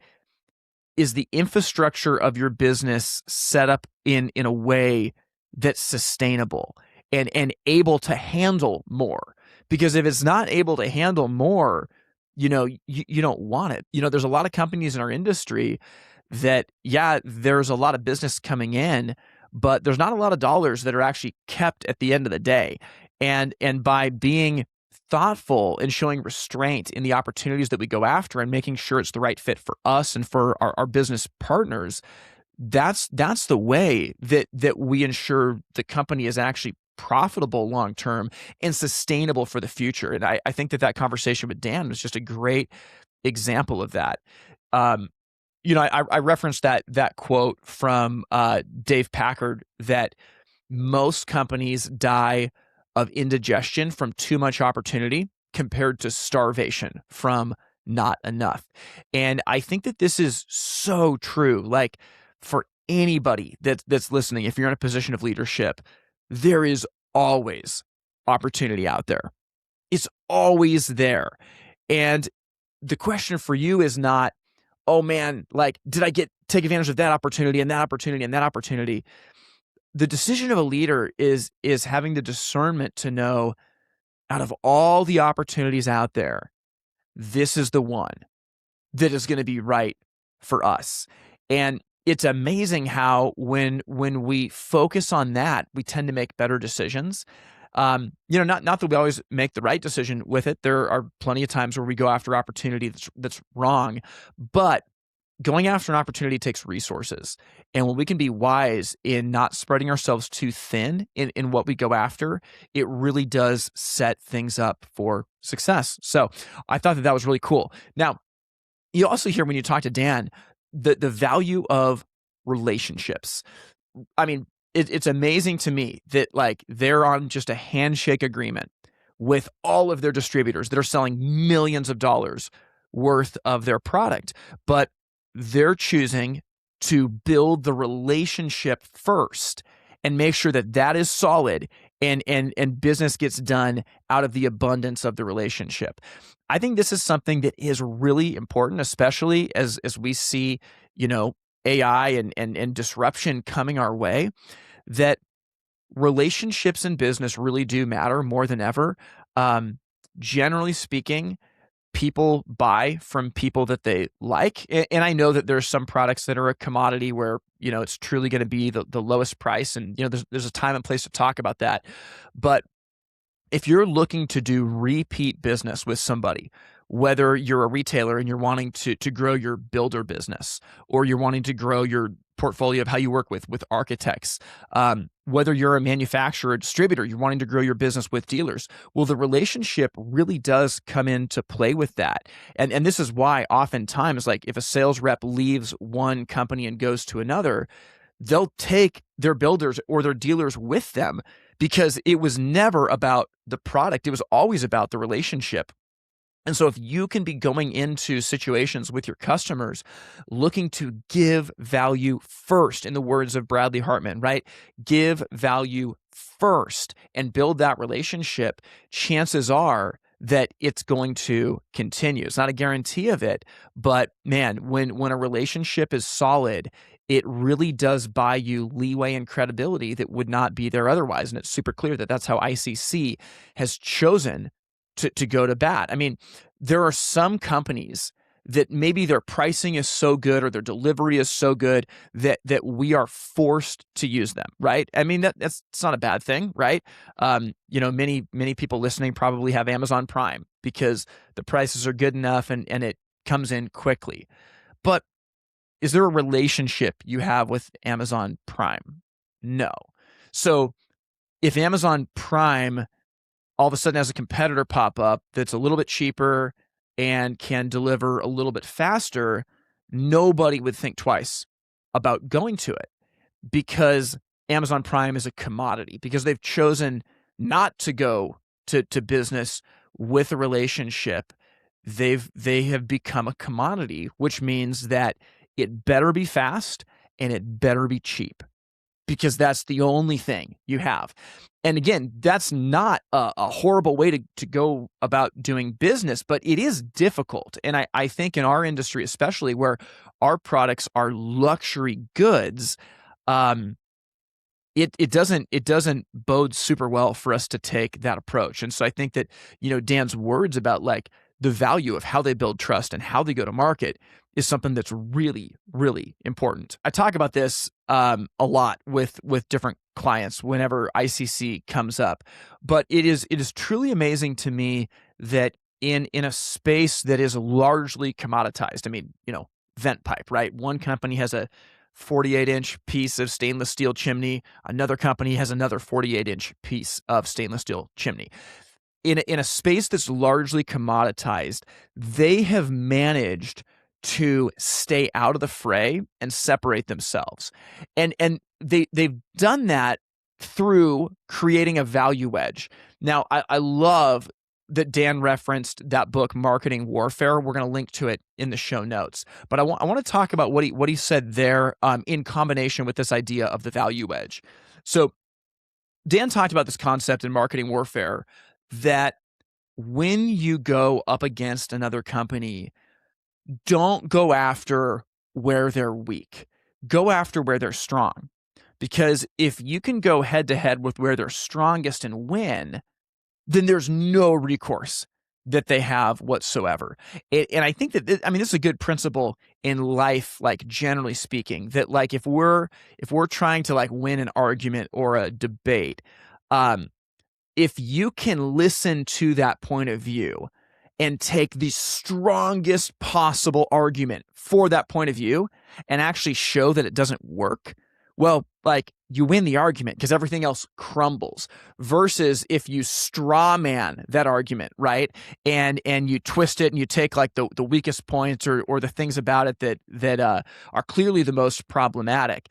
is the infrastructure of your business set up in a way that's sustainable and able to handle more? Because if it's not able to handle more, you don't want it. There's a lot of companies in our industry that, there's a lot of business coming in, but there's not a lot of dollars that are actually kept at the end of the day. And by being thoughtful and showing restraint in the opportunities that we go after and making sure it's the right fit for us and for our business partners, that's the way that we ensure the company is actually profitable long term and sustainable for the future. And I think that conversation with Dan was just a great example of that. I referenced that quote from Dave Packard that most companies die of indigestion from too much opportunity compared to starvation from not enough. And I think that this is so true. Like, for anybody that's listening, if you're in a position of leadership, there is always opportunity out there. It's always there. And the question for you is not, oh man, like, did I take advantage of that opportunity and that opportunity and that opportunity? The decision of a leader is having the discernment to know, out of all the opportunities out there, this is the one that is going to be right for us. And it's amazing how when we focus on that, we tend to make better decisions. Not that we always make the right decision with it. There are plenty of times where we go after opportunity that's wrong, but going after an opportunity takes resources. And when we can be wise in not spreading ourselves too thin in what we go after, it really does set things up for success. So I thought that was really cool. Now, you also hear when you talk to Dan, the value of relationships. I mean, it's amazing to me that like they're on just a handshake agreement with all of their distributors that are selling millions of dollars worth of their product, but they're choosing to build the relationship first and make sure that is solid and business gets done out of the abundance of the relationship. I think this is something that is really important, especially as we see, AI and disruption coming our way, that relationships in business really do matter more than ever. Generally speaking, people buy from people that they like. And I know that there's some products that are a commodity where, it's truly going to be the lowest price. And, there's a time and place to talk about that. But if you're looking to do repeat business with somebody, whether you're a retailer and you're wanting to grow your builder business, or you're wanting to grow your portfolio of how you work with architects, whether you're a manufacturer or distributor, you're wanting to grow your business with dealers. Well, the relationship really does come into play with that. And this is why oftentimes, like if a sales rep leaves one company and goes to another, they'll take their builders or their dealers with them because it was never about the product. It was always about the relationship. And so if you can be going into situations with your customers looking to give value first, in the words of Bradley Hartman, right? Give value first and build that relationship, chances are that it's going to continue. It's not a guarantee of it, but man, when a relationship is solid, it really does buy you leeway and credibility that would not be there otherwise. And it's super clear that that's how ICC has chosen to go to bat. I mean, there are some companies that maybe their pricing is so good or their delivery is so good that we are forced to use them, right? I mean, that's not a bad thing, right? Many people listening probably have Amazon Prime because the prices are good enough and it comes in quickly. But is there a relationship you have with Amazon Prime? No. So if Amazon Prime all of a sudden has a competitor pop up that's a little bit cheaper and can deliver a little bit faster, nobody would think twice about going to it because Amazon Prime is a commodity, because they've chosen not to go to business with a relationship. They have become a commodity, which means that it better be fast and it better be cheap, because that's the only thing you have. And again, that's not a horrible way to go about doing business, but it is difficult. And I think in our industry, especially where our products are luxury goods, it doesn't bode super well for us to take that approach. And so I think that, Dan's words about like the value of how they build trust and how they go to market is something that's really, really important. I talk about this a lot with different clients whenever ICC comes up, but it is truly amazing to me that in a space that is largely commoditized. I mean, vent pipe, right? One company has a 48-inch piece of stainless steel chimney. Another company has another 48-inch piece of stainless steel chimney. In a space that's largely commoditized, they have managed to stay out of the fray and separate themselves. And they've done that through creating a value wedge. Now, I love that Dan referenced that book, Marketing Warfare. We're going to link to it in the show notes. But I want to talk about what he said there in combination with this idea of the value wedge. So Dan talked about this concept in Marketing Warfare that when you go up against another company, don't go after where they're weak. Go after where they're strong. Because if you can go head to head with where they're strongest and win, then there's no recourse that they have whatsoever. And I think that, this is a good principle in life, like generally speaking, that like if we're trying to like win an argument or a debate, if you can listen to that point of view and take the strongest possible argument for that point of view and actually show that it doesn't work, well, like you win the argument because everything else crumbles, versus if you straw man that argument, right? And you twist it and you take like the weakest points or the things about it that are clearly the most problematic.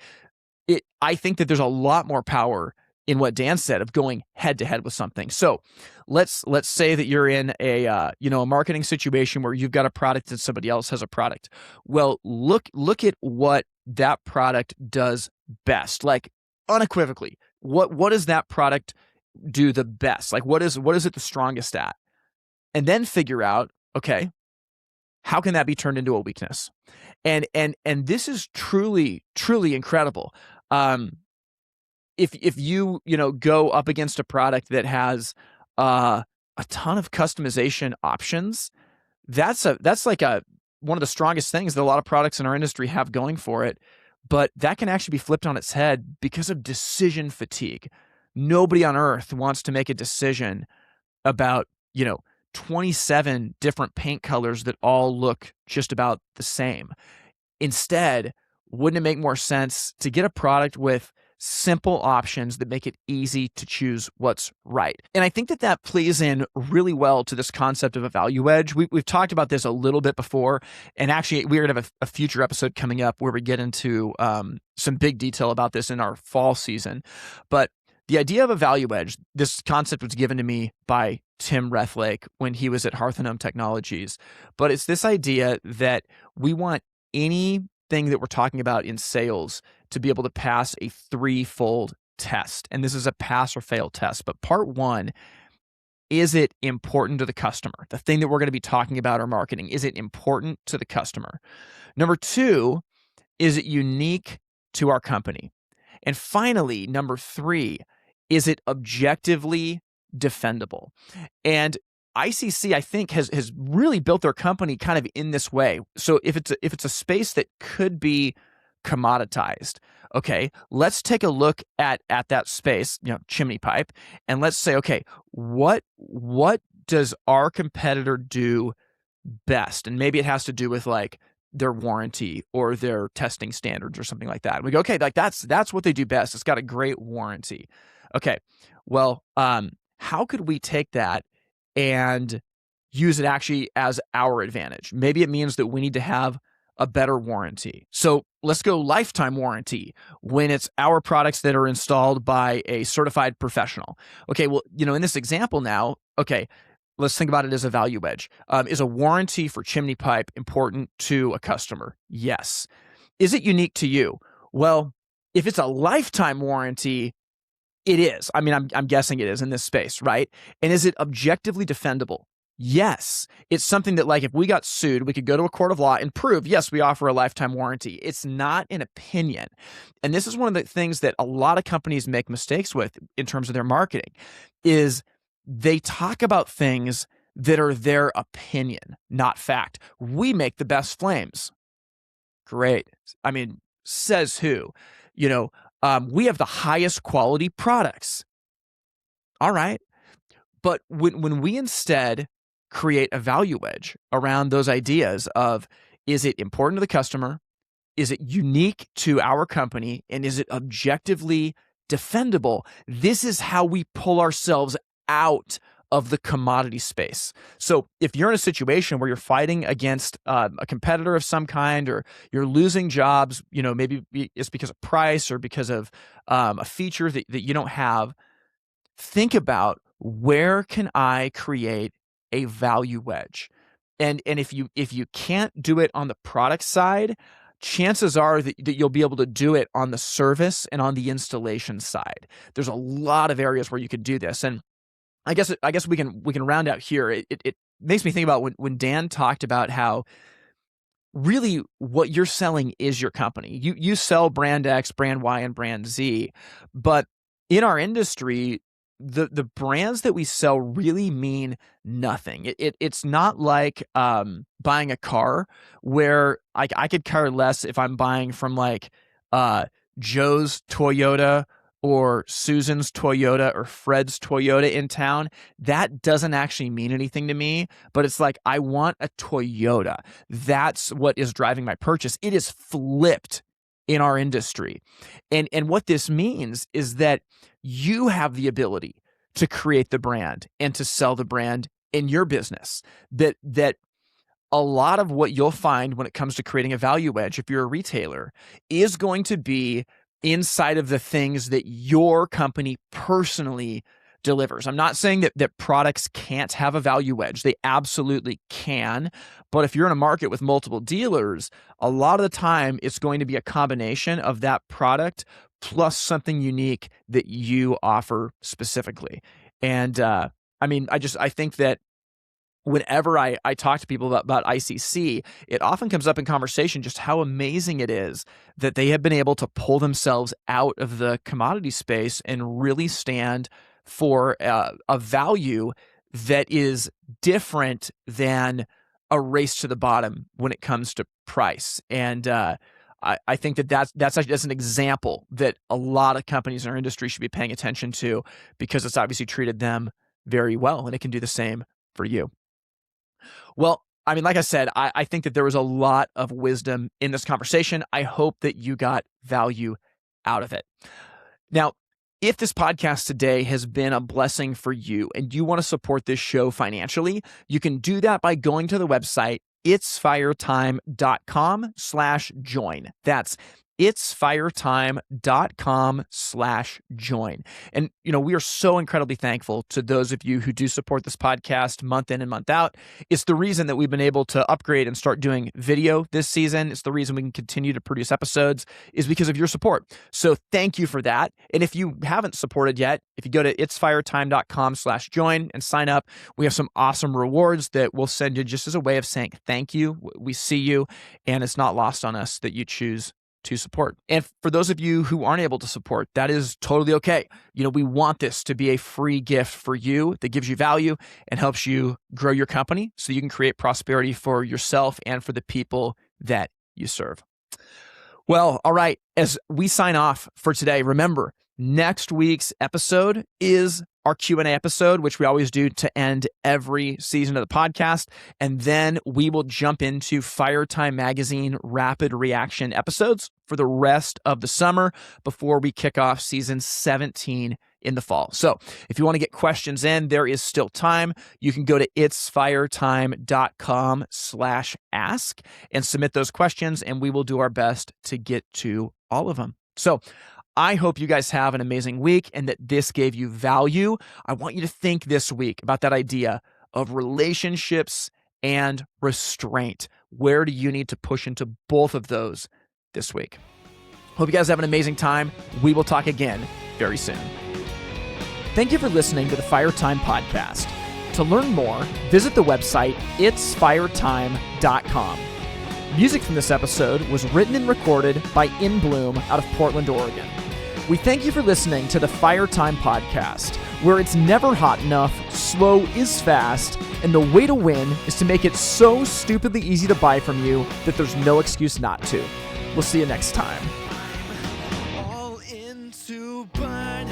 I think that there's a lot more power in what Dan said of going head to head with something. So let's say that you're in a marketing situation where you've got a product and somebody else has a product. Well, look at what that product does best, like unequivocally. What does that product do the best? Like what is it the strongest at? And then figure out, okay, how can that be turned into a weakness? And this is truly, truly incredible. If you go up against a product that has a ton of customization options, that's like one of the strongest things that a lot of products in our industry have going for it. But that can actually be flipped on its head because of decision fatigue. Nobody on earth wants to make a decision about 27 different paint colors that all look just about the same. Instead, wouldn't it make more sense to get a product with simple options that make it easy to choose what's right? And I think that that plays in really well to this concept of a value edge. We've talked about this a little bit before, and actually we're going to have a future episode coming up where we get into some big detail about this in our fall season. But the idea of a value edge, this concept was given to me by Tim Rethlake when he was at Hearth & Home Technologies. But it's this idea that we want anything that we're talking about in sales to be able to pass a threefold test. And this is a pass or fail test. But part one, is it important to the customer? The thing that we're going to be talking about or marketing, is it important to the customer? Number two, is it unique to our company? And finally, number three, is it objectively defendable? And ICC, I think, has really built their company kind of in this way. So if it's a space that could be commoditized, okay, let's take a look at that space, chimney pipe, and let's say, okay, what does our competitor do best? And maybe it has to do with like their warranty or their testing standards or something like that. And we go, okay, like that's what they do best. It's got a great warranty. Okay, well, how could we take that and use it actually as our advantage? Maybe it means that we need to have a better warranty. So let's go lifetime warranty when it's our products that are installed by a certified professional. Okay, well, in this example now, okay, let's think about it as a value edge. Is a warranty for chimney pipe important to a customer? Yes. Is it unique to you? Well, if it's a lifetime warranty, it is. I mean, I'm guessing it is in this space, right? And is it objectively defendable? Yes. It's something that, like, if we got sued, we could go to a court of law and prove, yes, we offer a lifetime warranty. It's not an opinion. And this is one of the things that a lot of companies make mistakes with in terms of their marketing, is they talk about things that are their opinion, not fact. We make the best flames. Great. I mean, says who? We have the highest quality products. All right. But when we instead create a value edge around those ideas of, is it important to the customer? Is it unique to our company? And is it objectively defendable? This is how we pull ourselves out of the commodity space. So if you're in a situation where you're fighting against a competitor of some kind, or you're losing jobs, maybe it's because of price or because of a feature that you don't have, think about, where can I create a value wedge? And if you can't do it on the product side, chances are that you'll be able to do it on the service and on the installation side. There's a lot of areas where you could do this. And I guess we can round out here. It makes me think about when Dan talked about how really what you're selling is your company. You sell brand X, brand Y, and brand Z, but in our industry, the brands that we sell really mean nothing. It's not like buying a car, where I could care less if I'm buying from like Joe's Toyota or Susan's Toyota or Fred's Toyota in town. That doesn't actually mean anything to me, but it's like, I want a Toyota. That's what is driving my purchase. It is flipped in our industry. And what this means is that you have the ability to create the brand and to sell the brand in your business. That a lot of what you'll find when it comes to creating a value edge, if you're a retailer, is going to be inside of the things that your company personally delivers. I'm not saying that products can't have a value edge. They absolutely can. But if you're in a market with multiple dealers, a lot of the time it's going to be a combination of that product plus something unique that you offer specifically. And I think that whenever I talk to people about ICC, it often comes up in conversation just how amazing it is that they have been able to pull themselves out of the commodity space and really stand for a value that is different than a race to the bottom when it comes to price. And I think that's an example that a lot of companies in our industry should be paying attention to, because it's obviously treated them very well, and it can do the same for you. Well, I mean, like I said, I think that there was a lot of wisdom in this conversation. I hope that you got value out of it. Now, if this podcast today has been a blessing for you and you want to support this show financially, you can do that by going to the website itsfiretime.com/join. That's itsfiretime.com/join. And, we are so incredibly thankful to those of you who do support this podcast month in and month out. It's the reason that we've been able to upgrade and start doing video this season. It's the reason we can continue to produce episodes is because of your support. So thank you for that. And if you haven't supported yet, if you go to itsfiretime.com/join and sign up, we have some awesome rewards that we'll send you just as a way of saying thank you. We see you, and it's not lost on us that you choose to support. And for those of you who aren't able to support, that is totally okay. We want this to be a free gift for you that gives you value and helps you grow your company so you can create prosperity for yourself and for the people that you serve. Well, all right. As we sign off for today, remember, next week's episode is our Q&A episode, which we always do to end every season of the podcast. And then we will jump into Fire Time Magazine rapid reaction episodes for the rest of the summer before we kick off season 17 in the fall. So if you want to get questions in, there is still time. You can go to itsfiretime.com/ask and submit those questions, and we will do our best to get to all of them. So I hope you guys have an amazing week and that this gave you value. I want you to think this week about that idea of relationships and restraint. Where do you need to push into both of those this week? Hope you guys have an amazing time. We will talk again very soon. Thank you for listening to the Fire Time Podcast. To learn more, visit the website itsfiretime.com. Music from this episode was written and recorded by In Bloom out of Portland, Oregon. We thank you for listening to the Fire Time Podcast, where it's never hot enough, slow is fast, and the way to win is to make it so stupidly easy to buy from you that there's no excuse not to. We'll see you next time. All in to burn.